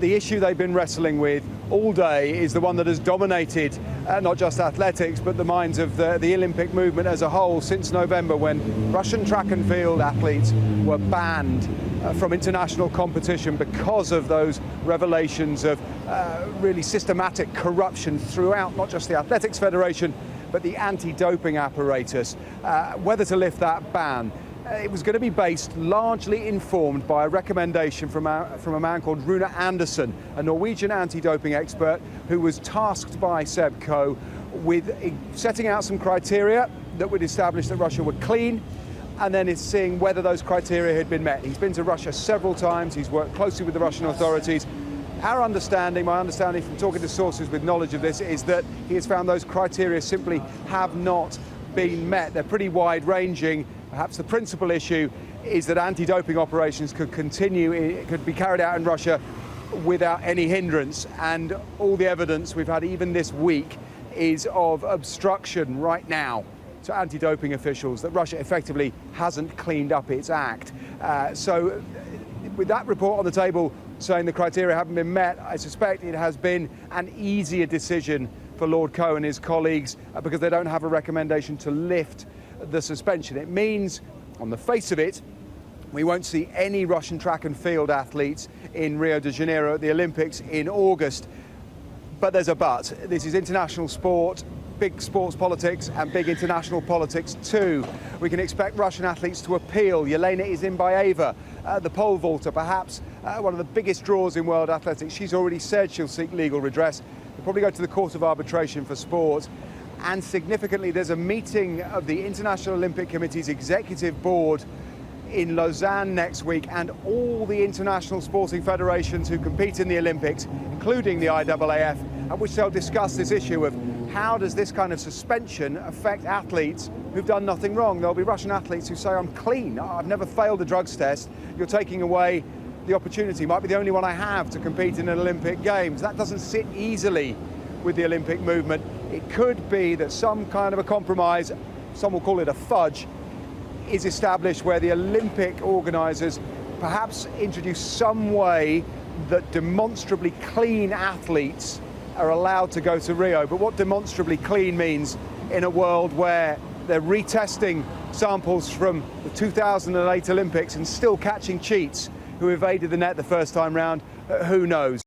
the issue they've been wrestling with all day is the one that has dominated not just athletics but the minds of the Olympic movement as a whole since November, when Russian track and field athletes were banned from international competition because of those revelations of really systematic corruption throughout not just the Athletics Federation but the anti-doping apparatus. Whether to lift that ban, it was going to be based, largely informed by a recommendation from a man called Rune Andersen, a Norwegian anti-doping expert who was tasked by Seb Coe with setting out some criteria that would establish that Russia were clean, and then is seeing whether those criteria had been met. He's been to Russia several times, he's worked closely with the Russian authorities. Our understanding, my understanding from talking to sources with knowledge of this, is that he has found those criteria simply have not been met. They're pretty wide-ranging. Perhaps the principal issue is that anti-doping operations could continue, could be carried out in Russia without any hindrance, and all the evidence we've had even this week is of obstruction right now to anti-doping officials, that Russia effectively hasn't cleaned up its act. So with that report on the table saying the criteria haven't been met, I suspect it has been an easier decision for Lord Coe and his colleagues because they don't have a recommendation to lift the suspension. It means, on the face of it, we won't see any Russian track and field athletes in Rio de Janeiro at the Olympics in August. But there's a but. This is international sport, big sports politics and big international politics too. We can expect Russian athletes to appeal. Yelena Isinbayeva, the pole vaulter, perhaps one of the biggest draws in world athletics. She's already said she'll seek legal redress. They'll probably go to the Court of Arbitration for Sport. And significantly, there's a meeting of the International Olympic Committee's executive board in Lausanne next week, and all the international sporting federations who compete in the Olympics, including the IAAF, at which they'll discuss this issue of how does this kind of suspension affect athletes who've done nothing wrong. There'll be Russian athletes who say, I'm clean, I've never failed a drugs test. You're taking away the opportunity, might be the only one I have, to compete in an Olympic Games. That doesn't sit easily with the Olympic movement. It could be that some kind of a compromise, some will call it a fudge, is established where the Olympic organisers perhaps introduce some way that demonstrably clean athletes are allowed to go to Rio. But what demonstrably clean means in a world where they're retesting samples from the 2008 Olympics and still catching cheats who evaded the net the first time round, who knows?